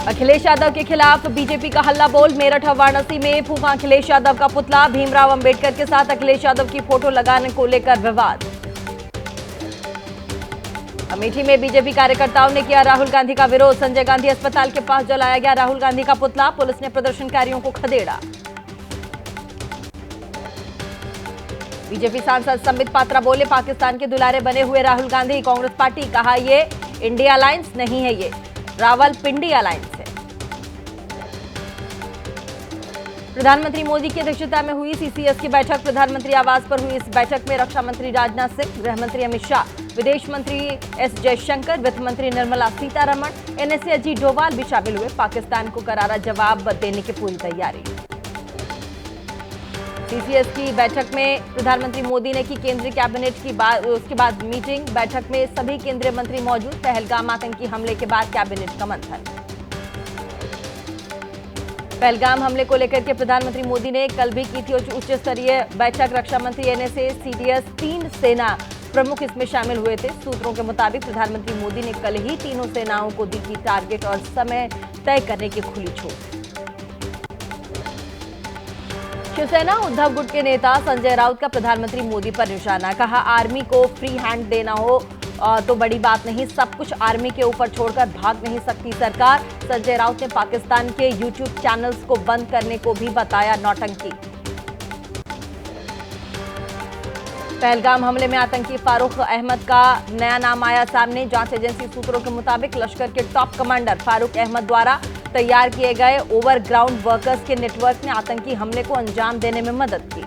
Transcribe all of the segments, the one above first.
अखिलेश यादव के खिलाफ बीजेपी का हल्ला बोल। मेरठ वाराणसी में फूंका अखिलेश यादव का पुतला। भीमराव अंबेडकर के साथ अखिलेश यादव की फोटो लगाने को लेकर विवाद। अमेठी में बीजेपी कार्यकर्ताओं ने किया राहुल गांधी का विरोध। संजय गांधी अस्पताल के पास जलाया गया राहुल गांधी का पुतला। पुलिस ने प्रदर्शनकारियों को खदेड़ा। बीजेपी सांसद संबित पात्रा बोले, पाकिस्तान के दुलारे बने हुए राहुल गांधी। कांग्रेस पार्टी कहा ये इंडिया अलायंस नहीं है, ये रावलपिंडी अलायंस है। प्रधानमंत्री मोदी की अध्यक्षता में हुई सीसीएस की बैठक। प्रधानमंत्री आवास पर हुई इस बैठक में रक्षा मंत्री राजनाथ सिंह, गृह मंत्री अमित शाह, विदेश मंत्री एस जयशंकर, वित्त मंत्री निर्मला सीतारमण, एनएसए अजीत डोभाल भी शामिल हुए। पाकिस्तान को करारा जवाब देने की पूरी तैयारी। सीसीएस की बैठक में प्रधानमंत्री मोदी ने की केंद्रीय कैबिनेट की उसके बाद मीटिंग। बैठक में सभी केंद्रीय मंत्री मौजूद। पहलगाम आतंकी हमले के बाद कैबिनेट का मंथन। पहलगाम हमले को लेकर के प्रधानमंत्री मोदी ने कल भी की थी उच्च स्तरीय बैठक। रक्षा मंत्री, एनएसए, सीडीएस, 3 सेना प्रमुख इसमें शामिल हुए थे। सूत्रों के मुताबिक प्रधानमंत्री मोदी ने कल ही तीनों सेनाओं को दी थी टारगेट और समय तय करने की खुली छूट। शिवसेना उद्धव गुट के नेता संजय राउत का प्रधानमंत्री मोदी पर निशाना। कहा, आर्मी को फ्री हैंड देना हो तो बड़ी बात नहीं, सब कुछ आर्मी के ऊपर छोड़कर भाग नहीं सकती सरकार। संजय राउत ने पाकिस्तान के यूट्यूब चैनल्स को बंद करने को भी बताया नौटंकी। पहलगाम हमले में आतंकी फारूक अहमद का नया नाम आया सामने। जांच एजेंसी सूत्रों के मुताबिक लश्कर के टॉप कमांडर फारूक अहमद द्वारा तैयार किए गए ओवरग्राउंड वर्कर्स के नेटवर्क ने आतंकी हमले को अंजाम देने में मदद की।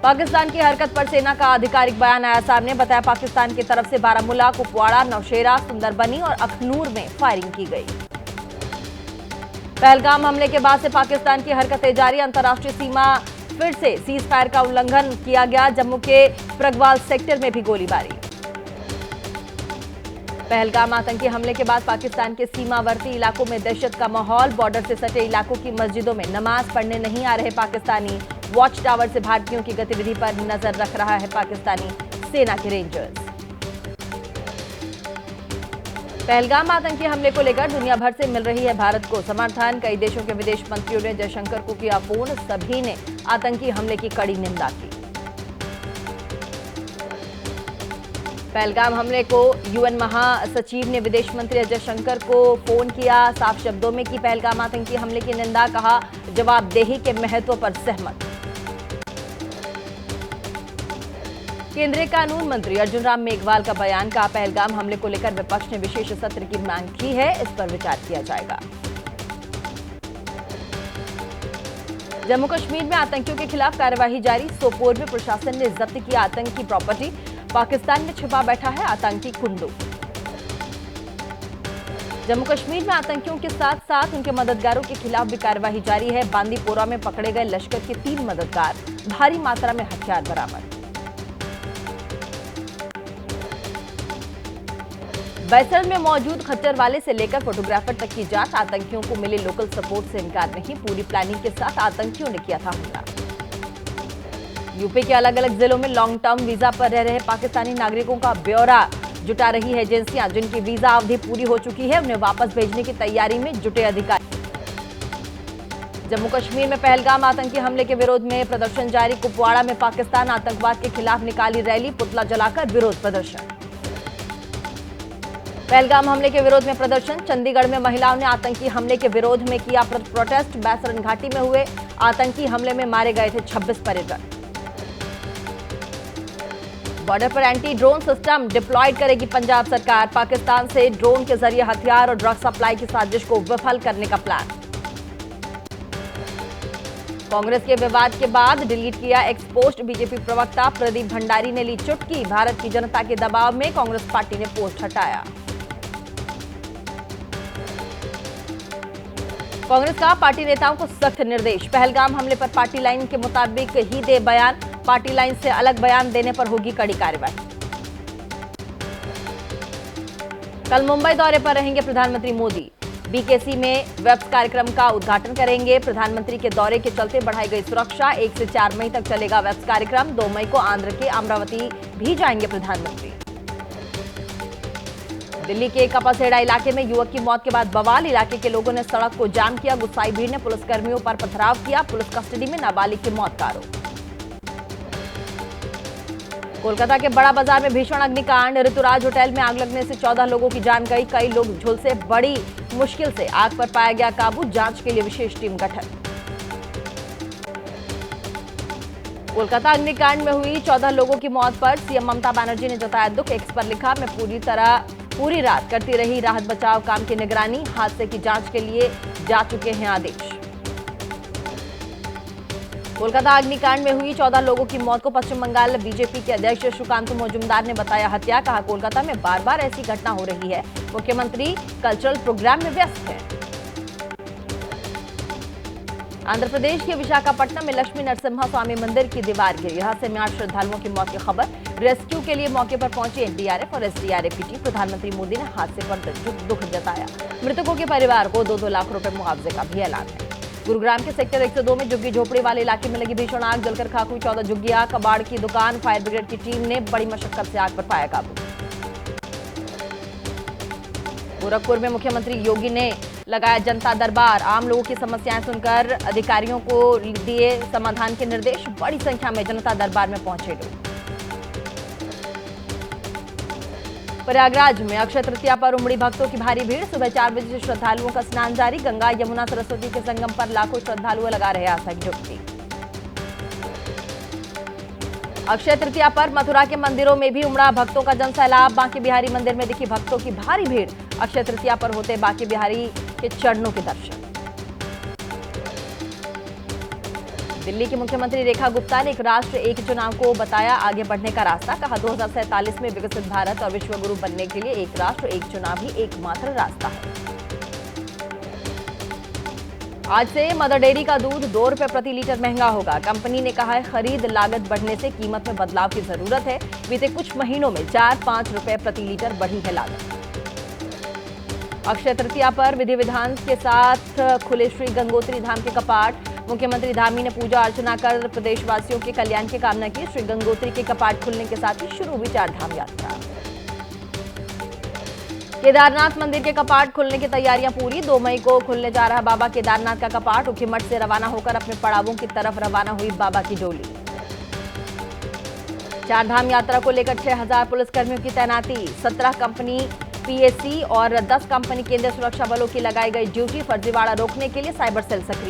पाकिस्तान की हरकत पर सेना का आधिकारिक बयान आया सामने। बताया, पाकिस्तान की तरफ से बारामूला, कुपवाड़ा, नौशेरा, सुंदरबनी और अखनूर में फायरिंग की गई। पहलगाम हमले के बाद से पाकिस्तान की हरकतें जारी। अंतर्राष्ट्रीय सीमा फिर से सीज फायर का उल्लंघन किया गया। जम्मू के प्रगवाल सेक्टर में भी गोलीबारी। पहलगाम आतंकी हमले के बाद पाकिस्तान के सीमावर्ती इलाकों में दहशत का माहौल। बॉर्डर से सटे इलाकों की मस्जिदों में नमाज पढ़ने नहीं आ रहे पाकिस्तानी। वॉच टावर से भारतीयों की गतिविधि पर नजर रख रहा है पाकिस्तानी सेना के रेंजर्स। पहलगाम आतंकी हमले को लेकर दुनिया भर से मिल रही है भारत को समर्थन। कई देशों के विदेश मंत्रियों ने जयशंकर को किया फोन। सभी ने आतंकी हमले की कड़ी निंदा की। पहलगाम हमले को यूएन महासचिव ने विदेश मंत्री जयशंकर को फोन किया। साफ शब्दों में की पहलगाम आतंकी हमले की निंदा। कहा, जवाबदेही के महत्व पर सहमत। केंद्रीय कानून मंत्री अर्जुन राम मेघवाल का बयान। का पहलगाम हमले को लेकर विपक्ष ने विशेष सत्र की मांग की है, इस पर विचार किया जाएगा। जम्मू कश्मीर में आतंकियों के खिलाफ कार्यवाही जारी। सोपोर में प्रशासन ने जब्त किया आतंकी प्रॉपर्टी। पाकिस्तान में छिपा बैठा है आतंकी कुंडू। जम्मू कश्मीर में आतंकियों के साथ साथ उनके मददगारों के खिलाफ भी कार्यवाही जारी है। बांदीपोरा में पकड़े गए लश्कर के 3 मददगार। भारी मात्रा में हथियार बरामद। बैसल में मौजूद खच्चर वाले से लेकर फोटोग्राफर तक की जांच। आतंकियों को मिले लोकल सपोर्ट से इनकार नहीं। पूरी प्लानिंग के साथ आतंकियों ने किया था हमला। यूपी के अलग अलग जिलों में लॉन्ग टर्म वीजा पर रह रहे पाकिस्तानी नागरिकों का ब्यौरा जुटा रही है एजेंसियां। जिनकी वीजा अवधि पूरी हो चुकी है, उन्हें वापस भेजने की तैयारी में जुटे अधिकारी। जम्मू कश्मीर में पहलगाम आतंकी हमले के विरोध में प्रदर्शन जारी। कुपवाड़ा में पाकिस्तान आतंकवाद के खिलाफ निकाली रैली। पुतला जलाकर विरोध प्रदर्शन। पहलगाम हमले के विरोध में प्रदर्शन। चंडीगढ़ में महिलाओं ने आतंकी हमले के विरोध में किया प्रोटेस्ट। बैसरन घाटी में हुए आतंकी हमले में मारे गए थे 26 पर्यटक। बॉर्डर पर एंटी ड्रोन सिस्टम डिप्लॉयड करेगी पंजाब सरकार। पाकिस्तान से ड्रोन के जरिए हथियार और ड्रग सप्लाई की साजिश को विफल करने का प्लान। कांग्रेस के विवाद के बाद डिलीट किया एक्स पोस्ट। बीजेपी प्रवक्ता प्रदीप भंडारी ने ली चुटकी। भारत की जनता के दबाव में कांग्रेस पार्टी ने पोस्ट हटाया। कांग्रेस का पार्टी नेताओं को सख्त निर्देश। पहलगाम हमले पर पार्टी लाइन के मुताबिक ही दे बयान। पार्टी लाइन से अलग बयान देने पर होगी कड़ी कार्रवाई। कल मुंबई दौरे पर रहेंगे प्रधानमंत्री मोदी। बीकेसी में वेब्स कार्यक्रम का उद्घाटन करेंगे। प्रधानमंत्री के दौरे के चलते बढ़ाई गई सुरक्षा। 1 से 4 मई तक चलेगा वेब्स कार्यक्रम। 2 मई को आंध्र के अमरावती भी जाएंगे प्रधानमंत्री। दिल्ली के कपासेड़ा इलाके में युवक की मौत के बाद बवाल। इलाके के लोगों ने सड़क को जाम किया। गुस्साई भीड़ ने पुलिसकर्मियों पर पथराव किया। पुलिस कस्टडी में नाबालिग की मौत का आरोप। कोलकाता के बड़ा बाजार में भीषण अग्निकांड। ऋतुराज होटल में आग लगने से 14 लोगों की जान गई। कई लोग झुलसे। बड़ी मुश्किल से आग पर पाया गया काबू। जांच के लिए विशेष टीम गठन। कोलकाता अग्निकांड में हुई 14 लोगों की मौत पर सीएम ममता बनर्जी ने जताया दुख। एक्स पर लिखा, मैं पूरी रात करती रही राहत बचाव काम की निगरानी। हादसे की जांच के लिए जा चुके हैं आदेश। कोलकाता अग्निकांड में हुई 14 लोगों की मौत को पश्चिम बंगाल बीजेपी के अध्यक्ष सुकांतु मजूमदार ने बताया हत्या। कहा, कोलकाता में बार बार ऐसी घटना हो रही है। मुख्यमंत्री कल्चरल प्रोग्राम में व्यस्त है। आंध्र प्रदेश के विशाखापट्टनम में लक्ष्मी नरसिम्हा स्वामी मंदिर की दीवार गिरी। हादसे में 8 श्रद्धालुओं की मौत की खबर। रेस्क्यू के लिए मौके पर पहुंची एनडीआरएफ और एसडीआरएफ की टीम। प्रधानमंत्री मोदी ने हादसे पर दुख जताया। मृतकों के परिवार को 2-2 लाख रुपए मुआवजे का भी ऐलान है। गुरुग्राम के सेक्टर 102 में झुग्गी झोपड़ी वाले इलाके में लगी भीषण आग। जलकर खाक हुई 14 झुग्गियां। कबाड़ की दुकान। फायर ब्रिगेड की टीम ने बड़ी मशक्कत से आग पर पाया काबू। गोरखपुर में मुख्यमंत्री योगी ने लगाया जनता दरबार। आम लोगों की समस्याएं सुनकर अधिकारियों को दिए समाधान के निर्देश। बड़ी संख्या में जनता दरबार में पहुंचे लोग। प्रयागराज में अक्षय तृतीया पर उमड़ी भक्तों की भारी भीड़। सुबह 4 बजे से श्रद्धालुओं का स्नान जारी। गंगा यमुना सरस्वती के संगम पर लाखों श्रद्धालु लगा रहे आस्था की डुबकी। अक्षय तृतीया पर मथुरा के मंदिरों में भी उमड़ा भक्तों का जनसैलाब। बांके बिहारी मंदिर में दिखी भक्तों की भारी भीड़। अक्षय तृतीया पर होते बांके बिहारी के चरणों के दर्शन। दिल्ली की मुख्यमंत्री रेखा गुप्ता ने एक राष्ट्र एक चुनाव को बताया आगे बढ़ने का रास्ता। कहा, 2047 में विकसित भारत और विश्व गुरु बनने के लिए एक राष्ट्र एक चुनाव ही एकमात्र रास्ता है। आज से मदर डेयरी का दूध 2 रुपए प्रति लीटर महंगा होगा। कंपनी ने कहा है, खरीद लागत बढ़ने से कीमत में बदलाव की जरूरत है। बीते कुछ महीनों में 4-5 रुपए प्रति लीटर बढ़ी है लागत। अक्षय तृतीया पर विधि विधान के साथ खुले श्री गंगोत्री धाम के कपाट। मुख्यमंत्री धामी ने पूजा अर्चना कर प्रदेशवासियों के कल्याण की कामना की। श्री गंगोत्री के कपाट खुलने के साथ ही शुरू हुई 4 धाम यात्रा। केदारनाथ मंदिर के कपाट खुलने की तैयारियां पूरी। 2 मई को खुलने जा रहा बाबा केदारनाथ का कपाट। ऊखीमठ से रवाना होकर अपने पड़ावों की तरफ रवाना हुई बाबा की डोली। 4 धाम यात्रा को लेकर 6000 पुलिसकर्मियों की तैनाती। 17 कंपनी पीएसी और 10 कंपनी केंद्रीय सुरक्षा बलों की लगाई गई ड्यूटी। फर्जीवाड़ा रोकने के लिए साइबर सेल सक्रिय।